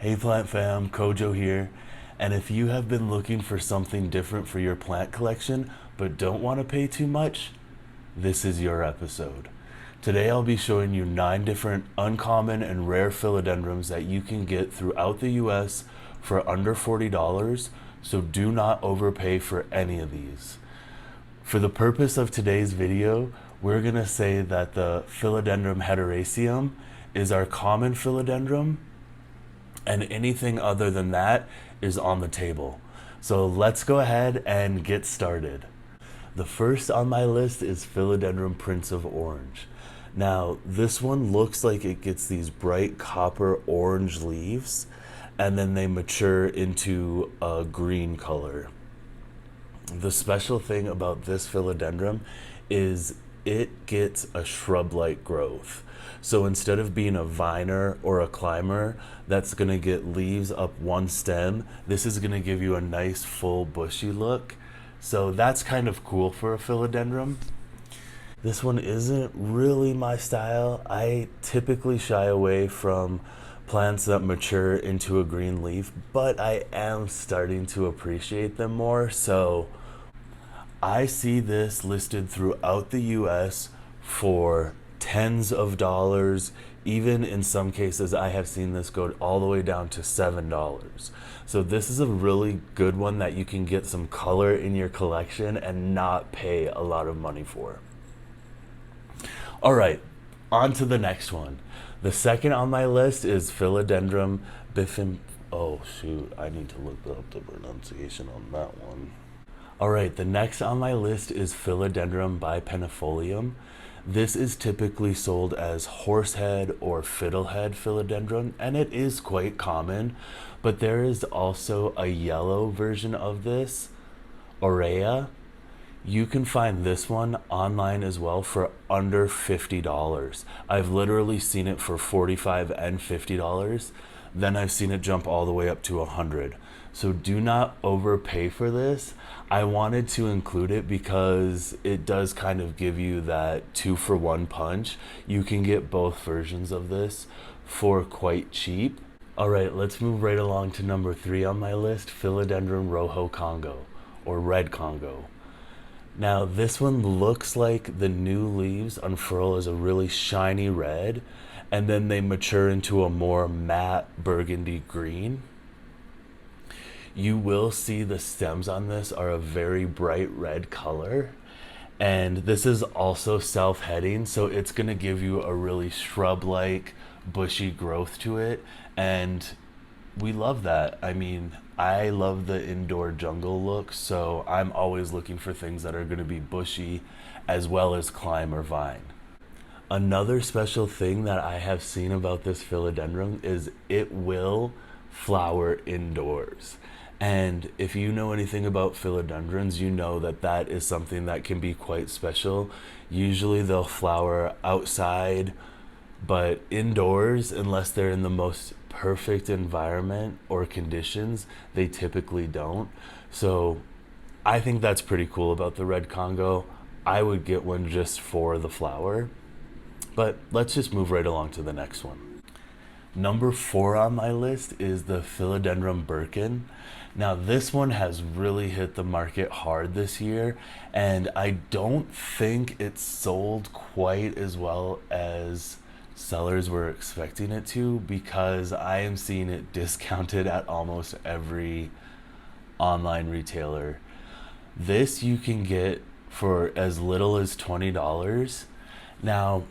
Hey plant fam, Kojo here. And if you have been looking for something different for your plant collection but don't want to pay too much, this is your episode. Today I'll be showing you 9 different uncommon and rare philodendrons that you can get throughout the US for under $40, so do not overpay for any of these. For the purpose of today's video, we're going to say that the Philodendron hederaceum is our common philodendron, and anything other than that is on the table. So let's go ahead and get started. The first on my list is Philodendron Prince of Orange. Now, this one looks like it gets these bright copper orange leaves, and then they mature into a green color. The special thing about this philodendron is it gets a shrub-like growth. So instead of being a viner or a climber that's going to get leaves up one stem, this is going to give you a nice full bushy look. So that's kind of cool for a philodendron. This one isn't really my style. I typically shy away from plants that mature into a green leaf, but I am starting to appreciate them more. So I see this listed throughout the US for tens of dollars. Even in some cases, I have seen this go all the way down to $7. So this is a really good one that you can get some color in your collection and not pay a lot of money for. All right, on to the next one. The second on my list is Philodendron Birkin. Oh shoot, I need to look up the pronunciation on that one. All right, the next on my list is Philodendron Penifolium. This is typically sold as horsehead or fiddlehead philodendron, and it is quite common, but there is also a yellow version of this, Aurea. You can find this one online as well for under $50. I've literally seen it for $45 and $50. Then I've seen it jump all the way up to $100. So do not overpay for this. I wanted to include it because it does kind of give you that 2-for-1 punch. You can get both versions of this for quite cheap. All right, let's move right along to number 3 on my list, Philodendron Rojo Congo, or Red Congo. Now this one looks like the new leaves unfurl as a really shiny red, and then they mature into a more matte burgundy green. You will see the stems on this are a very bright red color, and this is also self-heading, so it's going to give you a really shrub-like bushy growth to it, and we love that. I mean, I love the indoor jungle look, so I'm always looking for things that are going to be bushy as well as climb or vine. Another special thing that I have seen about this philodendron is it will flower indoors. And if you know anything about philodendrons, you know that that is something that can be quite special. Usually they'll flower outside, but indoors, unless they're in the most perfect environment or conditions, they typically don't. So I think that's pretty cool about the Red Congo. I would get one just for the flower. But let's just move right along to the next one. Number 4 on my list is the Philodendron Birkin. Now this one has really hit the market hard this year, and I don't think it's sold quite as well as sellers were expecting it to, because I am seeing it discounted at almost every online retailer. This you can get for as little as $20. Now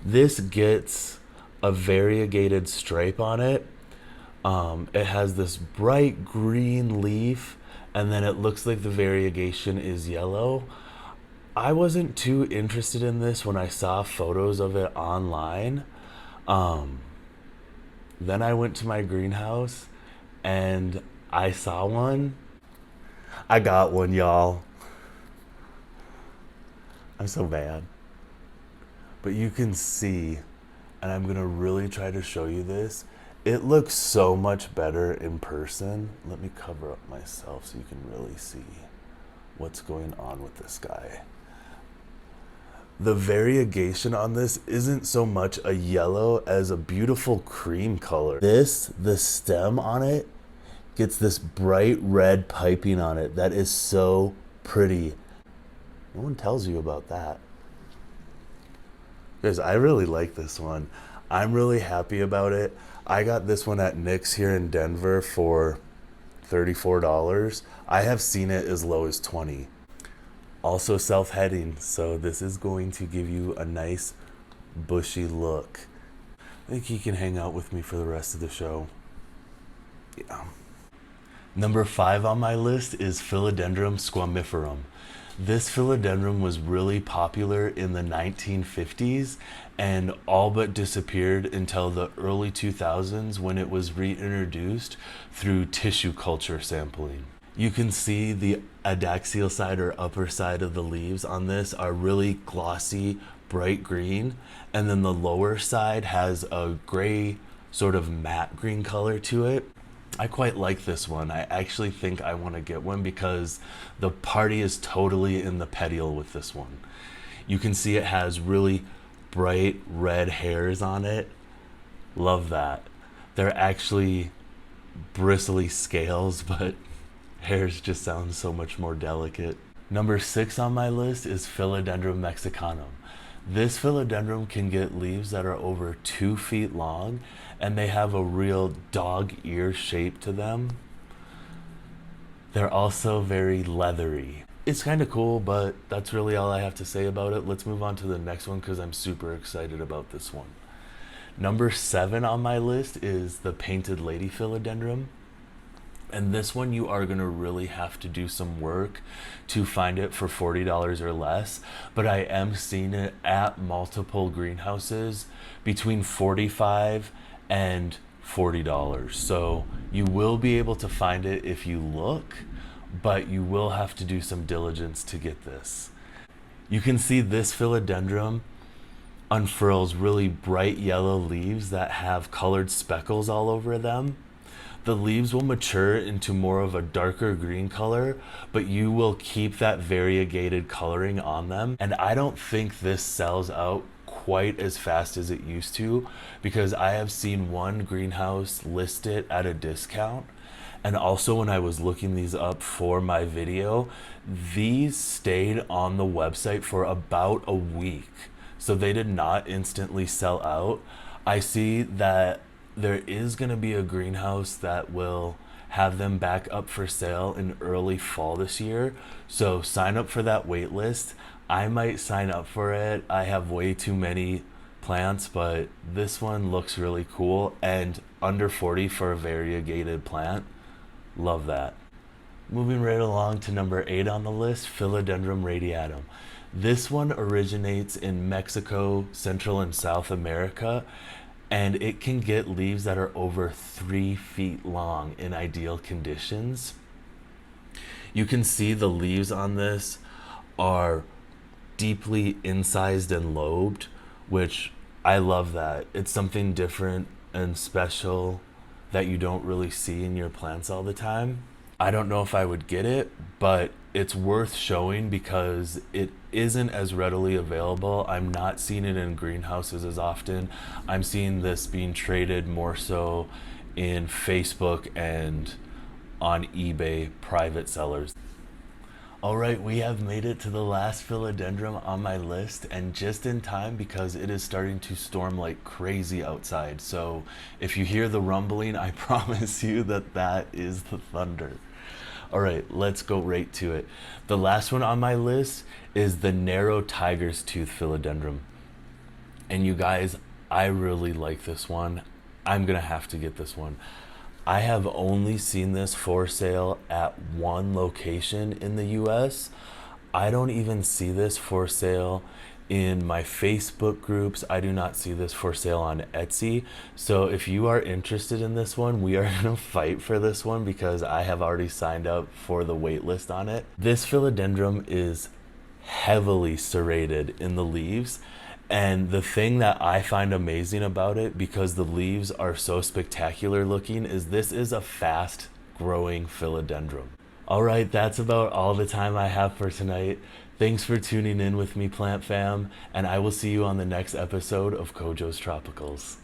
this gets a variegated stripe on it. It has this bright green leaf, and then it looks like the variegation is yellow. I wasn't too interested in this when I saw photos of it online. Then I went to my greenhouse and I saw one. I got one, y'all. I'm so bad. But you can see, and I'm gonna really try to show you this, it looks so much better in person. Let me cover up myself so you can really see what's going on with this guy. The variegation on this isn't so much a yellow as a beautiful cream color. The stem on it gets this bright red piping on it that is so pretty. No one tells you about that. Guys, I really like this one. I'm really happy about it. I got this one at Nick's here in Denver for $34. I have seen it as low as $20. Also self-heading, so this is going to give you a nice bushy look. I think he can hang out with me for the rest of the show. Yeah. Number 5 on my list is Philodendron Squamifurum. This philodendron was really popular in the 1950s and all but disappeared until the early 2000s when it was reintroduced through tissue culture sampling. You can see the adaxial side or upper side of the leaves on this are really glossy, bright green, and then the lower side has a gray, sort of matte green color to it. I quite like this one. I actually think I want to get one because the party is totally in the petiole with this one. You can see it has really bright red hairs on it. Love that. They're actually bristly scales, but hairs just sound so much more delicate. Number 6 on my list is Philodendron Mexicanum. This philodendron can get leaves that are over 2 feet long, and they have a real dog ear shape to them. They're also very leathery. It's kind of cool, but that's really all I have to say about it. Let's move on to the next one because I'm super excited about this one. Number 7 on my list is the Painted Lady Philodendron. And this one you are going to really have to do some work to find it for $40 or less. But I am seeing it at multiple greenhouses between $45 and $40. So you will be able to find it if you look, but you will have to do some diligence to get this. You can see this philodendron unfurls really bright yellow leaves that have colored speckles all over them. The leaves will mature into more of a darker green color, but you will keep that variegated coloring on them. And I don't think this sells out quite as fast as it used to because I have seen one greenhouse list it at a discount. And also when I was looking these up for my video, these stayed on the website for about a week. So they did not instantly sell out. I see that there is going to be a greenhouse that will have them back up for sale in early fall this year. So sign up for that wait list. I might sign up for it. I have way too many plants, but this one looks really cool and under 40 for a variegated plant. Love that. Moving right along to number 8 on the list, Philodendron Radiatum. This one originates in Mexico, Central and South America, and it can get leaves that are over 3 feet long in ideal conditions. You can see the leaves on this are deeply incised and lobed, which I love that. It's something different and special that you don't really see in your plants all the time. I don't know if I would get it, but it's worth showing because it isn't as readily available. I'm not seeing it in greenhouses as often. I'm seeing this being traded more so in Facebook and on eBay, private sellers. All right, we have made it to the last philodendron on my list, and just in time because it is starting to storm like crazy outside. So if you hear the rumbling, I promise you that that is the thunder. All right, let's go right to it. The last one on my list is the narrow tiger's tooth philodendron. And you guys, I really like this one. I'm gonna have to get this one. I have only seen this for sale at one location in the US. I don't even see this for sale in my Facebook groups. I do not see this for sale on Etsy. So if you are interested in this one, we are gonna fight for this one because I have already signed up for the wait list on it. This philodendron is heavily serrated in the leaves. And the thing that I find amazing about it, because the leaves are so spectacular looking, is this is a fast growing philodendron. All right, that's about all the time I have for tonight. Thanks for tuning in with me, plant fam, and I will see you on the next episode of Kojo's Tropicals.